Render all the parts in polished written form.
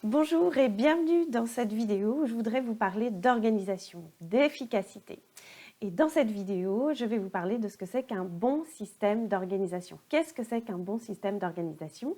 Bonjour et bienvenue dans cette vidéo où je voudrais vous parler d'organisation, d'efficacité. Et dans cette vidéo, je vais vous parler de ce que c'est qu'un bon système d'organisation. Qu'est-ce que c'est qu'un bon système d'organisation?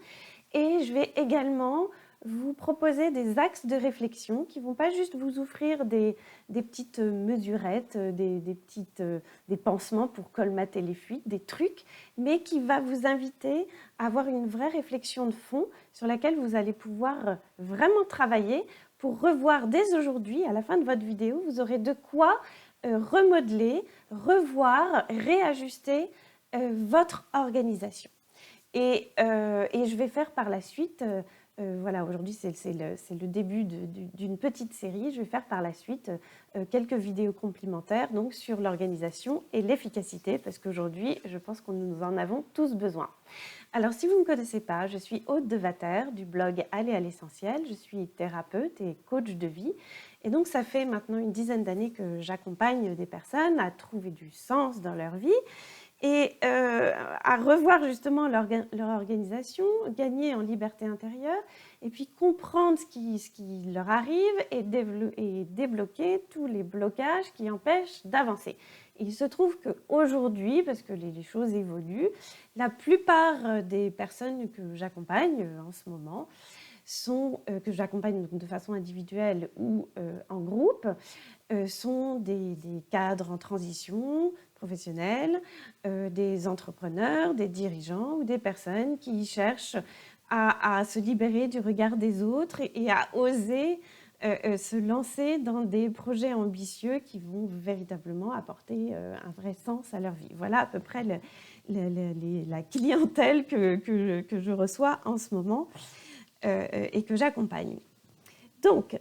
Et je vais également vous proposer des axes de réflexion qui ne vont pas juste vous offrir des petites mesurettes, des pansements pour colmater les fuites, des trucs, mais qui va vous inviter à avoir une vraie réflexion de fond sur laquelle vous allez pouvoir vraiment travailler pour revoir dès aujourd'hui, à la fin de votre vidéo, vous aurez de quoi remodeler, revoir, réajuster votre organisation. Et je vais faire par la suite, voilà, aujourd'hui c'est le début d'une petite série, je vais faire par la suite quelques vidéos complémentaires donc, sur l'organisation et l'efficacité, parce qu'aujourd'hui, je pense que nous en avons tous besoin. Alors, si vous ne me connaissez pas, je suis Aude Devater du blog Aller à l'essentiel, je suis thérapeute et coach de vie. Et donc, ça fait maintenant une dizaine d'années que j'accompagne des personnes à trouver du sens dans leur vie et à revoir justement leur organisation, gagner en liberté intérieure, et puis comprendre ce qui leur arrive et débloquer tous les blocages qui empêchent d'avancer. Il se trouve qu'aujourd'hui, parce que les choses évoluent, la plupart des personnes que j'accompagne en ce moment, que j'accompagne de façon individuelle ou en groupe, sont des cadres en transition professionnelle, des entrepreneurs, des dirigeants ou des personnes qui cherchent à se libérer du regard des autres et à oser se lancer dans des projets ambitieux qui vont véritablement apporter un vrai sens à leur vie. Voilà à peu près la clientèle que je reçois en ce moment et que j'accompagne. Donc,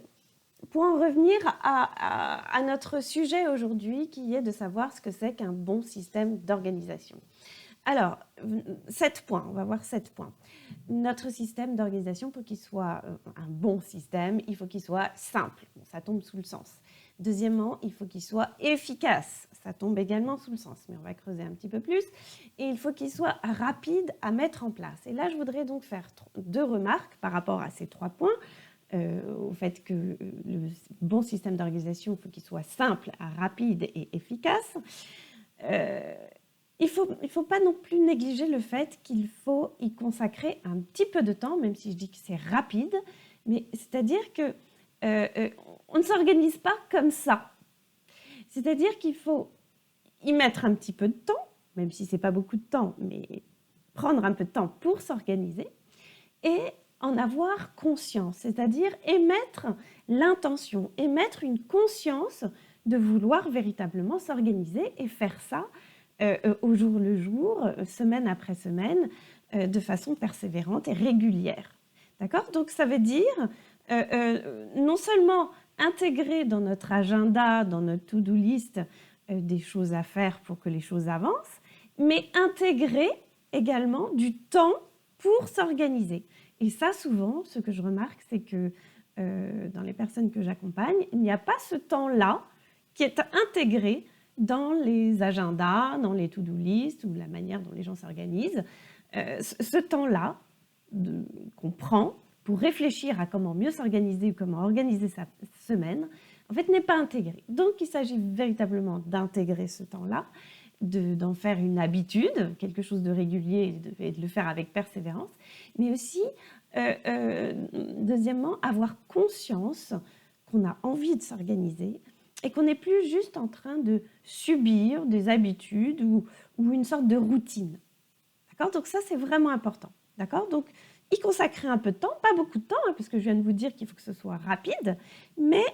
pour en revenir à notre sujet aujourd'hui, qui est de savoir ce que c'est qu'un bon système d'organisation. Alors, 7 points, on va voir 7 points. Notre système d'organisation, pour qu'il soit un bon système, il faut qu'il soit simple, ça tombe sous le sens. Deuxièmement, il faut qu'il soit efficace, ça tombe également sous le sens, mais on va creuser un petit peu plus. Et il faut qu'il soit rapide à mettre en place. Et là, je voudrais donc faire 2 remarques par rapport à ces 3 points. Au fait que le bon système d'organisation, il faut qu'il soit simple, rapide et efficace. Il ne faut pas non plus négliger le fait qu'il faut y consacrer un petit peu de temps, même si je dis que c'est rapide, mais c'est-à-dire que on ne s'organise pas comme ça. C'est-à-dire qu'il faut y mettre un petit peu de temps, même si ce n'est pas beaucoup de temps, mais prendre un peu de temps pour s'organiser et en avoir conscience, c'est-à-dire émettre l'intention, émettre une conscience de vouloir véritablement s'organiser et faire ça au jour le jour, semaine après semaine, de façon persévérante et régulière. D'accord? Donc ça veut dire non seulement intégrer dans notre agenda, dans notre to-do list, des choses à faire pour que les choses avancent, mais intégrer également du temps pour s'organiser. Et ça, souvent, ce que je remarque, c'est que dans les personnes que j'accompagne, il n'y a pas ce temps-là qui est intégré dans les agendas, dans les to-do list ou la manière dont les gens s'organisent. Ce temps-là qu'on prend pour réfléchir à comment mieux s'organiser ou comment organiser sa semaine, en fait, n'est pas intégré. Donc, il s'agit véritablement d'intégrer ce temps-là, d'en faire une habitude, quelque chose de régulier et de le faire avec persévérance, mais aussi, deuxièmement, avoir conscience qu'on a envie de s'organiser et qu'on n'est plus juste en train de subir des habitudes ou une sorte de routine. D'accord? Donc ça, c'est vraiment important. D'accord? Donc, y consacrer un peu de temps, pas beaucoup de temps, hein, parce que je viens de vous dire qu'il faut que ce soit rapide, mais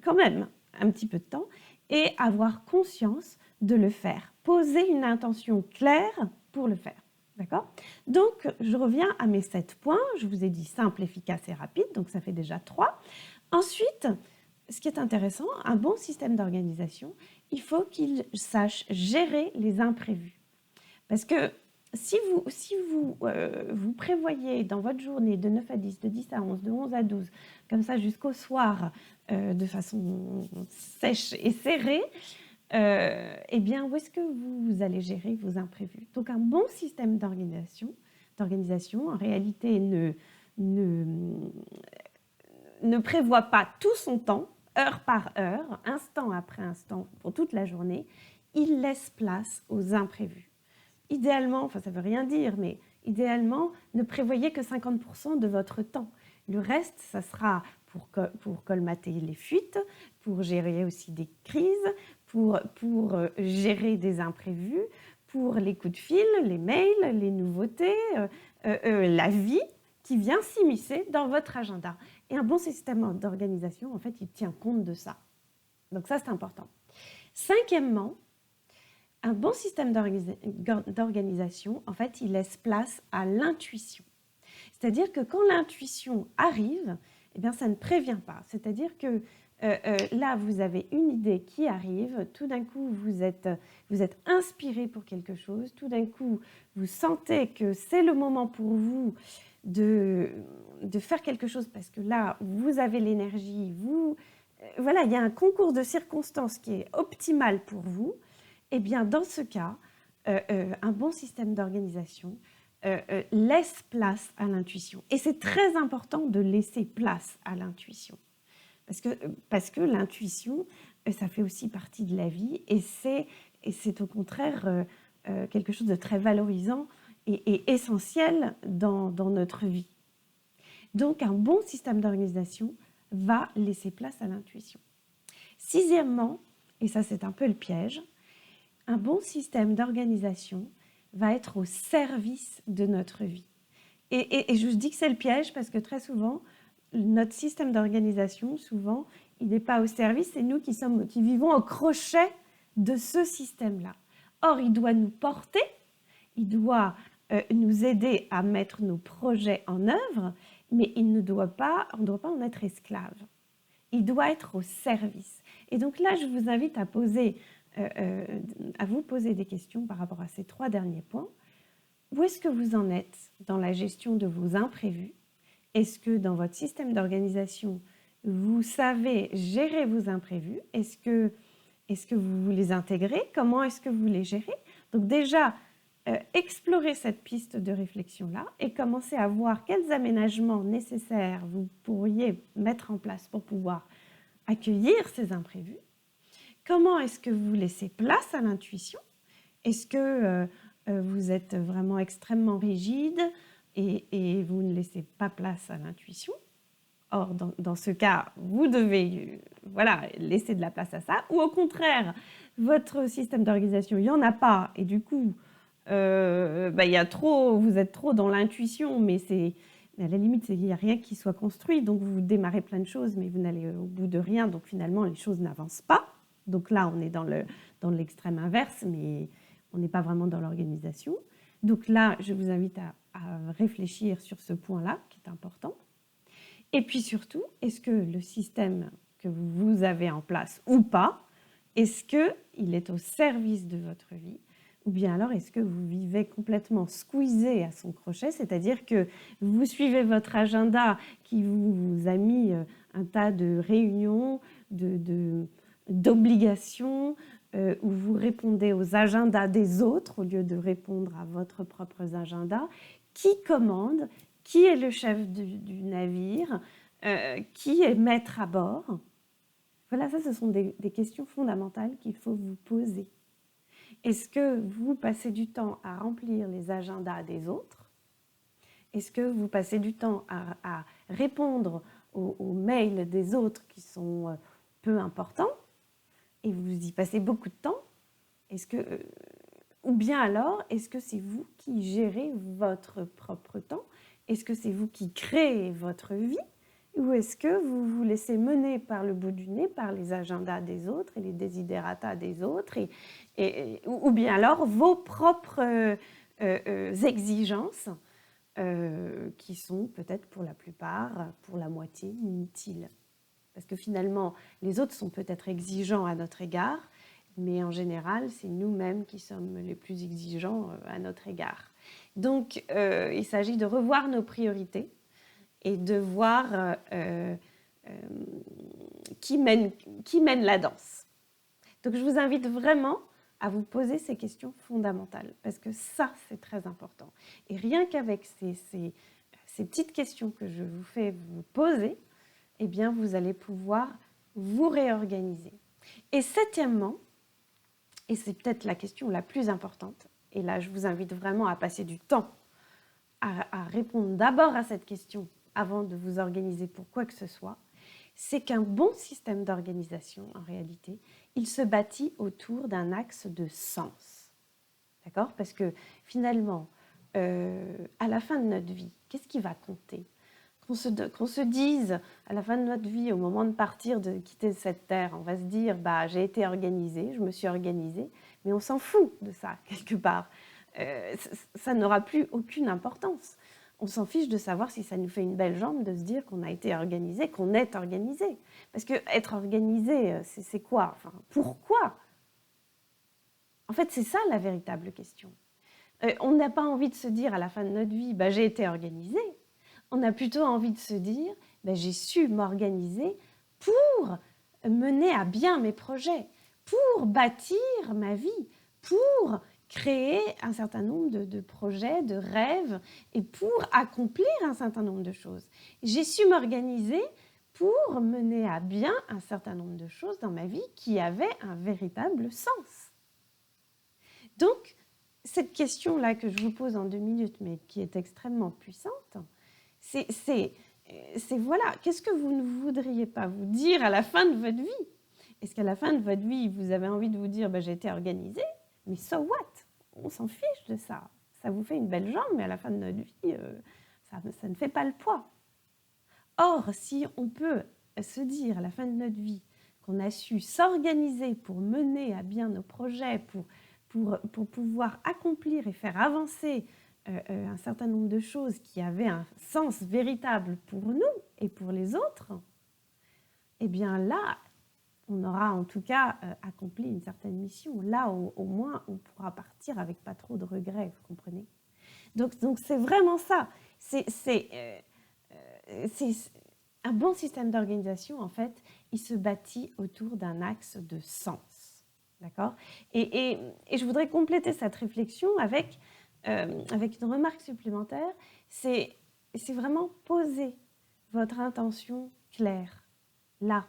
quand même un petit peu de temps, et avoir conscience de le faire. Poser une intention claire pour le faire. D'accord? Donc, je reviens à mes 7 points. Je vous ai dit simple, efficace et rapide, donc ça fait déjà 3. Ensuite, ce qui est intéressant, un bon système d'organisation, il faut qu'il sache gérer les imprévus. Parce que si vous prévoyez dans votre journée de 9 à 10, de 10 à 11, de 11 à 12, comme ça jusqu'au soir, de façon sèche et serrée, eh bien, où est-ce que vous allez gérer vos imprévus? Donc, un bon système d'organisation, en réalité, ne prévoit pas tout son temps, heure par heure, instant après instant, pour toute la journée, il laisse place aux imprévus. Idéalement, enfin ça ne veut rien dire, mais idéalement, ne prévoyez que 50% de votre temps. Le reste, ça sera pour colmater les fuites, pour gérer aussi des crises, pour gérer des imprévus, pour les coups de fil, les mails, les nouveautés, la vie qui vient s'immiscer dans votre agenda. Et un bon système d'organisation, en fait, il tient compte de ça. Donc ça, c'est important. Cinquièmement, un bon système d'organisation, en fait, il laisse place à l'intuition. C'est-à-dire que quand l'intuition arrive, eh bien, ça ne prévient pas. C'est-à-dire que là, vous avez une idée qui arrive, tout d'un coup, vous êtes inspiré pour quelque chose, tout d'un coup, vous sentez que c'est le moment pour vous de faire quelque chose parce que là, vous avez l'énergie, voilà, il y a un concours de circonstances qui est optimal pour vous. Eh bien, dans ce cas, un bon système d'organisation laisse place à l'intuition. Et c'est très important de laisser place à l'intuition. Parce que l'intuition, ça fait aussi partie de la vie et c'est au contraire quelque chose de très valorisant et essentiel dans notre vie. Donc, un bon système d'organisation va laisser place à l'intuition. Sixièmement, et ça c'est un peu le piège, un bon système d'organisation va être au service de notre vie. Et je vous dis que c'est le piège parce que très souvent, notre système d'organisation, souvent, il n'est pas au service, c'est nous qui vivons au crochet de ce système-là. Or, il doit nous porter, il doit nous aider à mettre nos projets en œuvre, mais on ne doit pas en être esclave. Il doit être au service. Et donc là, je vous invite à vous poser des questions par rapport à ces 3 derniers points. Où est-ce que vous en êtes dans la gestion de vos imprévus? Est-ce que dans votre système d'organisation, vous savez gérer vos imprévus? Est-ce que vous les intégrez? Comment est-ce que vous les gérez? Donc déjà, explorez cette piste de réflexion-là et commencez à voir quels aménagements nécessaires vous pourriez mettre en place pour pouvoir accueillir ces imprévus. Comment est-ce que vous laissez place à l'intuition? Est-ce que vous êtes vraiment extrêmement rigide et vous ne laissez pas place à l'intuition? Or, dans ce cas, vous devez laisser de la place à ça. Ou au contraire, votre système d'organisation, il n'y en a pas. Et du coup, vous êtes trop dans l'intuition, mais à la limite, il n'y a rien qui soit construit. Donc, vous démarrez plein de choses, mais vous n'allez au bout de rien. Donc, finalement, les choses n'avancent pas. Donc là, on est dans l'extrême inverse, mais on n'est pas vraiment dans l'organisation. Donc là, je vous invite à réfléchir sur ce point-là, qui est important. Et puis surtout, est-ce que le système que vous avez en place ou pas, est-ce qu'il est au service de votre vie? Ou bien alors, est-ce que vous vivez complètement squeezé à son crochet, c'est-à-dire que vous suivez votre agenda qui vous a mis un tas de réunions, d'obligations, où vous répondez aux agendas des autres au lieu de répondre à votre propre agenda. Qui commande? Qui est le chef du navire? Qui est maître à bord? Voilà, ça, ce sont des questions fondamentales qu'il faut vous poser. Est-ce que vous passez du temps à remplir les agendas des autres? Est-ce que vous passez du temps à répondre aux mails des autres qui sont peu importants? Et vous y passez beaucoup de temps? Ou bien alors, est-ce que c'est vous qui gérez votre propre temps? Est-ce que c'est vous qui créez votre vie? Ou est-ce que vous vous laissez mener par le bout du nez par les agendas des autres et les desiderata des autres ou bien alors vos propres exigences qui sont peut-être pour la plupart, pour la moitié, inutiles? Parce que finalement, les autres sont peut-être exigeants à notre égard, mais en général, c'est nous-mêmes qui sommes les plus exigeants à notre égard. Donc, il s'agit de revoir nos priorités et de voir qui mène la danse. Donc, je vous invite vraiment à vous poser ces questions fondamentales, parce que ça, c'est très important. Et rien qu'avec ces ces petites questions que je vous fais vous poser, eh bien, vous allez pouvoir vous réorganiser. Et septièmement, et c'est peut-être la question la plus importante, et là, je vous invite vraiment à passer du temps à répondre d'abord à cette question avant de vous organiser pour quoi que ce soit, c'est qu'un bon système d'organisation, en réalité, il se bâtit autour d'un axe de sens. D'accord ? Parce que finalement, à la fin de notre vie, qu'est-ce qui va compter ? Qu'on se dise à la fin de notre vie, au moment de partir, de quitter cette terre, on va se dire bah, j'ai été organisée, je me suis organisée, mais on s'en fout de ça quelque part. Ça n'aura plus aucune importance. On s'en fiche de savoir si ça nous fait une belle jambe de se dire qu'on a été organisé, qu'on est organisé. Parce que être organisé, c'est quoi ? Enfin, pourquoi ? En fait, c'est ça la véritable question. On n'a pas envie de se dire à la fin de notre vie bah, j'ai été organisé. On a plutôt envie de se dire bah, j'ai su m'organiser pour mener à bien mes projets, pour bâtir ma vie, pour créer un certain nombre de projets, de rêves et pour accomplir un certain nombre de choses. J'ai su m'organiser pour mener à bien un certain nombre de choses dans ma vie qui avaient un véritable sens. Donc, cette question-là que je vous pose en 2 minutes, mais qui est extrêmement puissante, c'est voilà, qu'est-ce que vous ne voudriez pas vous dire à la fin de votre vie ? Est-ce qu'à la fin de votre vie, vous avez envie de vous dire bah, « j'ai été organisé », mais so what ? On s'en fiche de ça. Ça vous fait une belle jambe, mais à la fin de notre vie, ça ne fait pas le poids. Or, si on peut se dire à la fin de notre vie qu'on a su s'organiser pour mener à bien nos projets, pour pouvoir accomplir et faire avancer un certain nombre de choses qui avaient un sens véritable pour nous et pour les autres, eh bien là, on aura en tout cas accompli une certaine mission. Là, au moins, on pourra partir avec pas trop de regrets, vous comprenez ? Donc c'est vraiment ça. C'est un bon système d'organisation, en fait, il se bâtit autour d'un axe de sens. D'accord ? Et je voudrais compléter cette réflexion avec une remarque supplémentaire. C'est vraiment poser votre intention claire, là.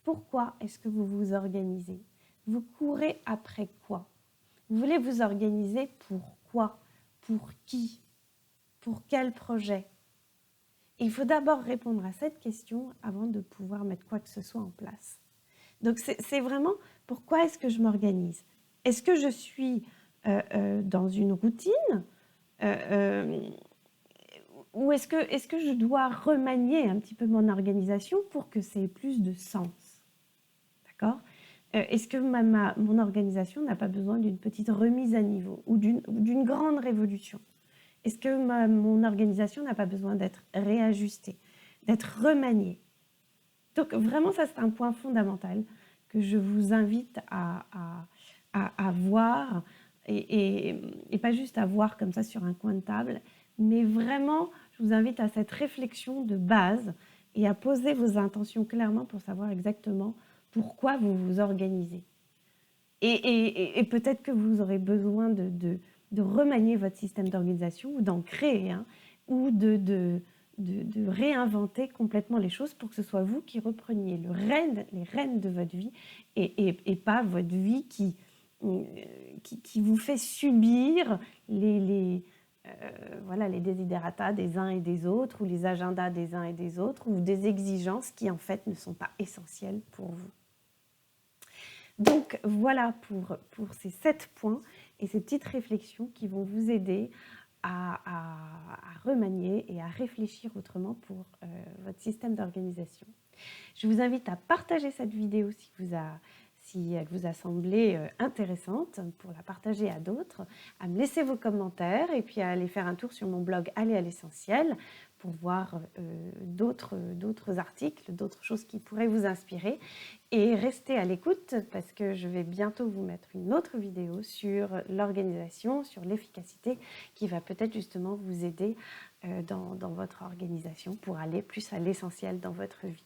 Pourquoi est-ce que vous vous organisez ? Vous courez après quoi ? Vous voulez vous organiser pour quoi ? Pour qui ? Pour quel projet ? Il faut d'abord répondre à cette question avant de pouvoir mettre quoi que ce soit en place. Donc c'est vraiment pourquoi est-ce que je m'organise ? Est-ce que je suis dans une routine ou est-ce que je dois remanier un petit peu mon organisation pour que ça ait plus de sens ? D'accord ? Est-ce que mon organisation n'a pas besoin d'une petite remise à niveau ou d'une grande révolution ? Est-ce que mon organisation n'a pas besoin d'être réajustée, d'être remaniée ? Donc vraiment, ça c'est un point fondamental que je vous invite à voir et pas juste à voir comme ça sur un coin de table, mais vraiment, je vous invite à cette réflexion de base et à poser vos intentions clairement pour savoir exactement pourquoi vous vous organisez. Et peut-être que vous aurez besoin de remanier votre système d'organisation ou d'en créer un, ou de réinventer complètement les choses pour que ce soit vous qui repreniez les rênes de votre vie et pas votre vie qui vous fait subir les desiderata des uns et des autres ou les agendas des uns et des autres ou des exigences qui en fait ne sont pas essentielles pour vous. Donc voilà pour ces 7 points et ces petites réflexions qui vont vous aider à remanier et à réfléchir autrement pour votre système d'organisation. Je vous invite à partager cette vidéo si elle vous a semblé intéressante, pour la partager à d'autres, à me laisser vos commentaires et puis à aller faire un tour sur mon blog Aller à l'essentiel pour voir d'autres articles, d'autres choses qui pourraient vous inspirer. Et restez à l'écoute parce que je vais bientôt vous mettre une autre vidéo sur l'organisation, sur l'efficacité, qui va peut-être justement vous aider dans votre organisation pour aller plus à l'essentiel dans votre vie.